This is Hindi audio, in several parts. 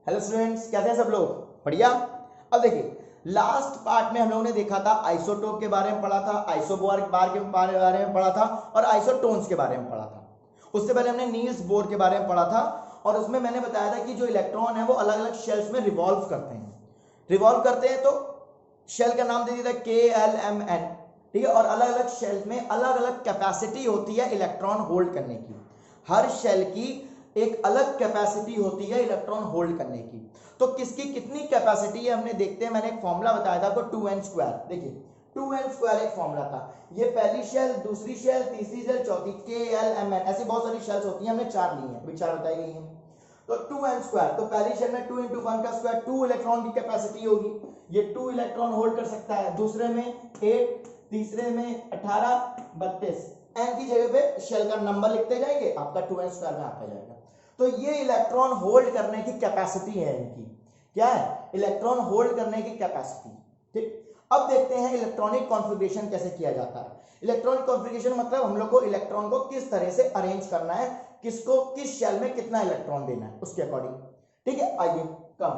हेलो स्टूडेंट्स, कैसे हैं सब लोग? बढ़िया। अब देखिए, लास्ट पार्ट में हम लोगों ने देखा था आइसोटोप के बारे में पढ़ा था, आइसोबार के बारे में पढ़ा था और आइसोटोन्स के बारे में पढ़ा था। उससे पहले हमने नील्स बोर के बारे में पढ़ा था और उसमें मैंने बताया था कि जो इलेक्ट्रॉन है वो अलग अलग शेल्स में रिवॉल्व करते हैं तो शेल का नाम दे दिया था KLMN, ठीक है। और अलग अलग शेल में अलग अलग कैपेसिटी होती है इलेक्ट्रॉन होल्ड करने की। हर शेल की एक अलग कैपेसिटी होती है इलेक्ट्रॉन होल्ड करने की। तो किसकी कितनी कैपेसिटी है हमने देखते हैं। मैंने एक फॉर्मूला बताया था आपको 2n²। देखिए 2n² एक फॉर्मूला था। ये पहली शेल, दूसरी शेल, तीसरी शेल, चौथी KLMN, ऐसी बहुत सारी शेल्स होती हैं, हमने 4 ली हैं, अभी 4 बताई गई हैं। तो 2n², तो पहली शेल में 2 × 1 का स्क्वायर 2 इलेक्ट्रॉन की कैपेसिटी होगी, ये 2 इलेक्ट्रॉन होल्ड कर सकता है। दूसरे में 8, तीसरे में 18, 32, n की जगह पे शेल का नंबर लिखते जाएंगे, आपका 2n² में आता जाएगा। तो ये इलेक्ट्रॉन होल्ड करने की कैपेसिटी है इनकी। क्या है? इलेक्ट्रॉन होल्ड करने की कैपेसिटी। ठीक, अब देखते हैं इलेक्ट्रॉनिक कॉन्फ़िगरेशन कैसे किया जाता है। इलेक्ट्रॉनिक कॉन्फ़िगरेशन मतलब हम लोग को इलेक्ट्रॉन को किस तरह से अरेंज करना है, किसको किस शेल में कितना इलेक्ट्रॉन देना है उसके अकॉर्डिंग। ठीक है, आइए कम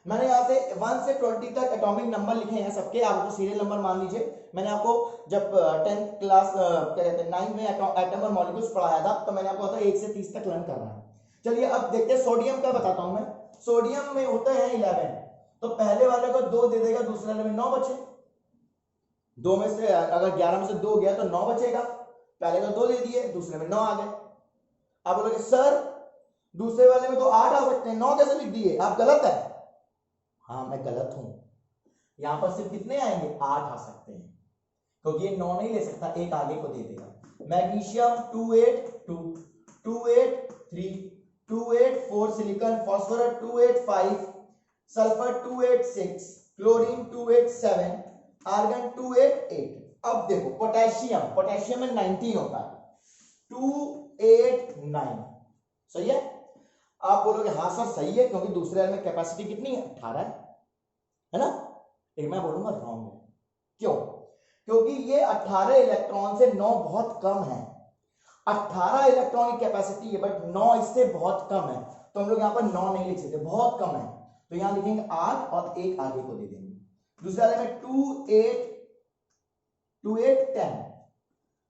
मैंने यहाँ से 1 से 20 तक एटॉमिक नंबर लिखे हैं सबके, आपको सीरियल नंबर मान लीजिए। मैंने आपको जब 10th क्लास क्या कहते हैं 9th में एटम और मॉलिक्यूल्स पढ़ाया था तो मैंने आपको कहा था 1 से 30 तक लर्न करना है। चलिए अब देखते हैं सोडियम का बताता हूं मैं। सोडियम में होता है 11, तो पहले वाले को 2 दे देगा, दूसरे वाले में 9 बचे। 2 में से अगर 11 में से 2 गया तो 9 बचेगा। पहले को 2 दे दिए, दूसरे में 9 आ गए। आप बोलोगे सर दूसरे वाले में तो 8 आ सकते हैं, 9 कैसे लिख दिए? आप गलत है। हाँ मैं गलत हूं, यहां पर सिर्फ कितने आएंगे? 8 आ सकते हैं, क्योंकि ये 9 नहीं ले सकता, एक आगे को दे देगा। Magnesium 282, 283, 284, silicon phosphorus 285, sulphur 286, chlorine 287, argon 288। अब देखो पोटेशियम में 19 होता है, 289। सही है? आप बोलोगे हाँ सर सही है, क्योंकि दूसरे में कैपेसिटी कितनी है? 18 है ना। एक मैं बोलूंगा रॉन्ग है। क्यों? क्योंकि ये 18 इलेक्ट्रॉन से 9 बहुत कम है। 18 इलेक्ट्रॉन की कैपेसिटी है, बट 9 इससे बहुत कम है, तो हम लोग यहाँ पर 9 नहीं लिख सकते, बहुत कम है। तो यहां लिखेंगे 8 और एक आगे को दे देंगे। दूसरे वाले में 10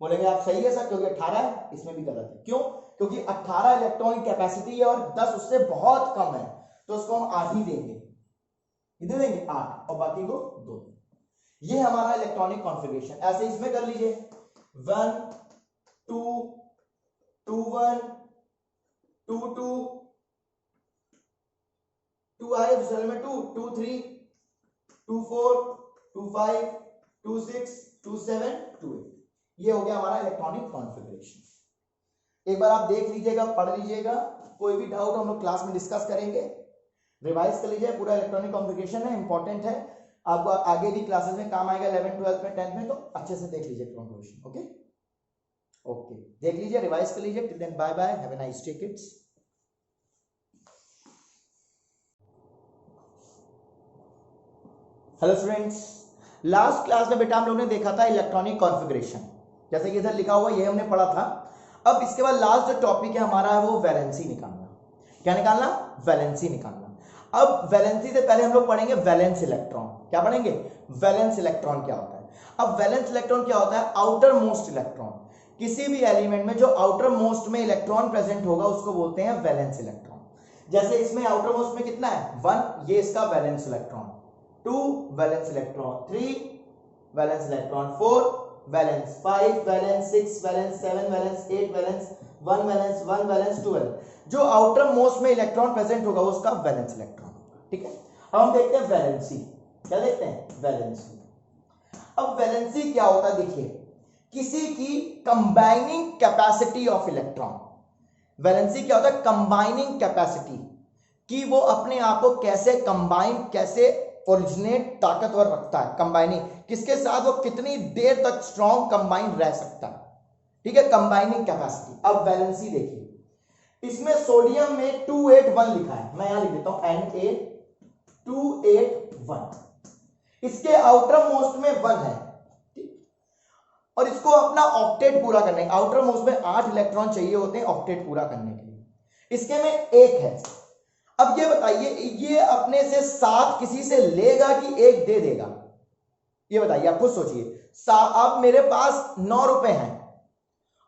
बोलेंगे आप सही है सर क्योंकि 18 है, इसमें भी गलत है। क्यों? क्योंकि 18 इलेक्ट्रॉन की कैपेसिटी है और 10 उससे बहुत कम है, तो उसको हम 8 ही देंगे। कितने देंगे? 8, और बाकी को 2। ये हमारा इलेक्ट्रॉनिक कॉन्फ़िगरेशन। ऐसे इसमें कर लीजिए 1 2 2 1 2 2 2 आए, दूसरे में 2 2 3 2 4 2 5 2 6 2 7 2 8। ये हो गया हमारा इलेक्ट्रॉनिक कॉन्फ़िगरेशन। एक बार आप देख लीजिएगा, पढ़ लीजिएगा, कोई भी डाउट हम लोग क्लास में डिस्कस करेंगे। रिवाइज कर लीजिए, पूरा इलेक्ट्रॉनिक कॉन्फ़िगरेशन है, इंपॉर्टेंट है, आपको आगे भी क्लासेस में काम आएगा, 11th 12th में 10th में, तो अच्छे से देख लीजिए कॉन्फ़िगरेशन। ओके ओके, देख लीजिए, रिवाइज कर लीजिए। Till then bye bye, have a nice day kids. Hello students, last class में बेटा हम लोगों ने देखा था इलेक्ट्रॉनिक कॉन्फ़िगरेशन, जैसे कि इधर लिखा हुआ ये हमने पढ़ा था। अब इसके बाद लास्ट जो टॉपिक है हमारा है वो वैलेंसी निकालना। क्या निकालना? वैलेंसी निकालना। अब वैलेंसी से पहले हम लोग पढ़ेंगे वैलेंस इलेक्ट्रॉन। क्या पढ़ेंगे? वैलेंस इलेक्ट्रॉन क्या होता है। अब वैलेंस इलेक्ट्रॉन क्या होता है? Outer most electron. किसी भी एलिमेंट में जो आउटर मोस्ट में इलेक्ट्रॉन प्रेजेंट होगा उसको बोलते हैं वैलेंस इलेक्ट्रॉन। जैसे इसमें आउटर मोस्ट में कितना है? 1, ये इसका valence electron. 2 valence electron, 3 valence electron, 4 valence, 5 valence, 6 valence, 7 valence, 8 valence, 1 valence, 1 valence, 12। जो आउटर मोस्ट में इलेक्ट्रॉन प्रेजेंट होगा उसका वैलेंस इलेक्ट्रॉन। ठीक है, अब हम देखते हैं वैलेंसी। क्या देखते हैं? वैलेंसी। अब वैलेंसी क्या होता है? देखिए, किसी की combining capacity of electron. Valency क्या होता है? कंबाइनिंग कैपेसिटी, कि वो अपने आप को कैसे कंबाइन, कैसे ओरिजिनेट ताकतवर रखता है। कंबाइनिंग किसके साथ? वो कितनी देर तक स्ट्रॉन्ग कंबाइन रह सकता है। ठीक है, कंबाइनिंग कैपेसिटी। अब वैलेंसी देखिए, इसमें सोडियम में 281 लिखा है, मैं यहां लिख देता हूं Na281। इसके आउटर मोस्ट में 1 है, और इसको अपना ऑक्टेट पूरा करने, आउटर मोस्ट में 8 इलेक्ट्रॉन चाहिए होते हैं ऑक्टेट पूरा करने के लिए, इसके में 1 है। अब ये बताइए, ये अपने से 7 किसी से लेगा कि 1 दे देगा? ये बताइए, आप खुद सोचिए। अब मेरे पास 9 रुपए हैं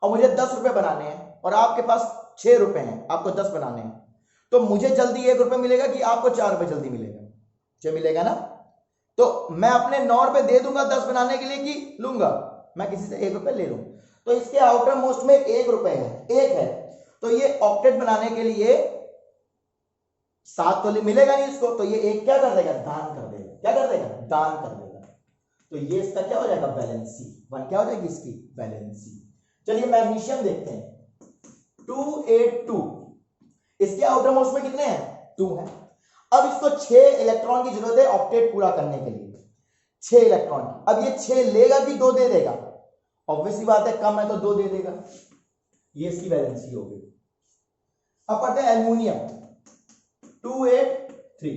और मुझे 10 रुपए बनाने हैं, और आपके पास 6 रुपए हैं, आपको 10 बनाने हैं, तो मुझे जल्दी 1 रुपए मिलेगा कि आपको 4 रुपए जल्दी मिलेगा? मुझे मिलेगा ना। तो मैं अपने 9 रुपए दे दूंगा 10 बनाने के लिए कि लूंगा? मैं किसी से 1 रुपए ले लूं। तो इसके आउटर मोस्ट में 1 रुपए है, 1 है, तो ये ऑक्टेट बनाने के लिए 7 तो मिलेगा नहीं इसको, तो ये 1 क्या कर देगा? दान कर देगा। क्या कर देगा? दान कर देगा। तो ये इसका क्या हो जाएगा? वैलेंसी 1 क्या हो जाएगी इसकी? वैलेंसी। चलिए मैग्नीशियम देखते हैं। 282, इसके आउटर मोस्ट में कितने हैं? 2 है। अब इसको 6 इलेक्ट्रॉन की जरूरत है ऑक्टेट पूरा करने के लिए, 6 इलेक्ट्रॉन। अब ये 6 लेगा कि 2 दे देगा? ऑब्वियसली बात है, कम है तो 2 दे देगा। ये इसकी वैलेंसी हो गई। अब पढ़ते हैं एल्युमिनियम। 283,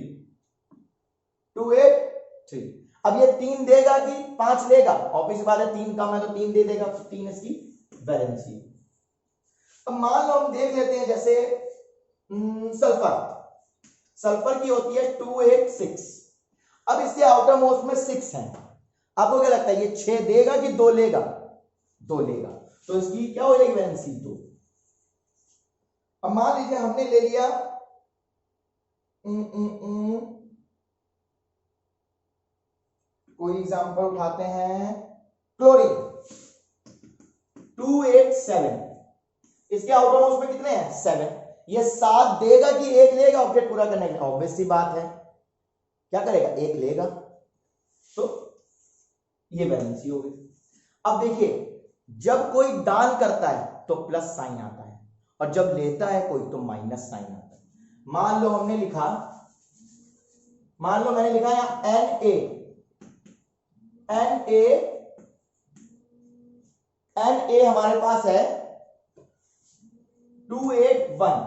283। अब ये 3 देगा कि 5 लेगा? ऑब्वियसली बात है, 3 कम है तो 3 दे देगा, तो 3 इसकी वैलेंसी। अब मान लो हम देख लेते हैं जैसे सल्फर। सल्फर की होती है 286। अब इसके आउटर मोस्ट में 6 है। आपको क्या लगता है ये 6 देगा कि 2 लेगा? 2 लेगा, तो इसकी क्या हो जाएगी वैलेंसी? 2। अब मान लीजिए हमने ले लिया कोई एग्जांपल उठाते हैं, क्लोरीन 287। इसके आउटर मोस्ट में कितने हैं? 7। ये 7 देगा कि 1 लेगा ऑब्जेक्ट पूरा करने के लिए? ऑब्वियस सी बात है, क्या करेगा? 1 लेगा, तो ये वैलेंसी हो गई। अब देखिए, जब कोई दान करता है तो प्लस साइन आता है, और जब लेता है कोई तो माइनस साइन आता है। मान लो मैंने लिखा यहां Na हमारे पास है 281।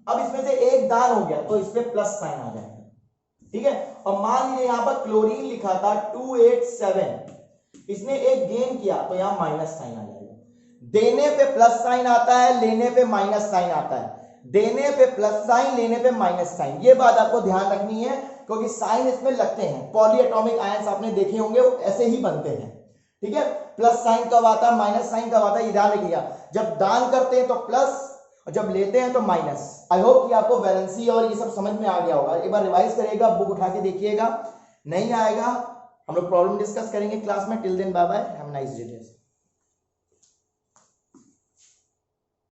अब इसमें से 1 दान हो गया तो इस पे प्लस साइन आ जाएगा, ठीक है। और मान लीजिए यहां पर क्लोरीन लिखा था 287, इसने 1 गेन किया तो यहां माइनस साइन आ जाएगा। देने पे प्लस साइन आता है, लेने पे माइनस साइन आता है। देने पे प्लस साइन, लेने पे माइनस साइन। ये बात आपको ध्यान रखनी है, क्योंकि साइन इसमें लगते हैं। पॉलीएटॉमिक आयंस आपने देखे होंगे, वो ऐसे ही बनते हैं, ठीक है। प्लस साइन कब आता है, माइनस साइन कब आता है, ये ध्यान रखिएगा। जब दान करते हैं तो प्लस, और जब लेते हैं तो माइनस। आई होप कि आपको वैलेंसी और ये सब समझ में आ गया होगा। एक बार रिवाइज करिएगा, बुक उठा के देखिएगा। नहीं आएगा हम लोग प्रॉब्लम डिस्कस करेंगे क्लास में। Till then bye bye, have a nice day.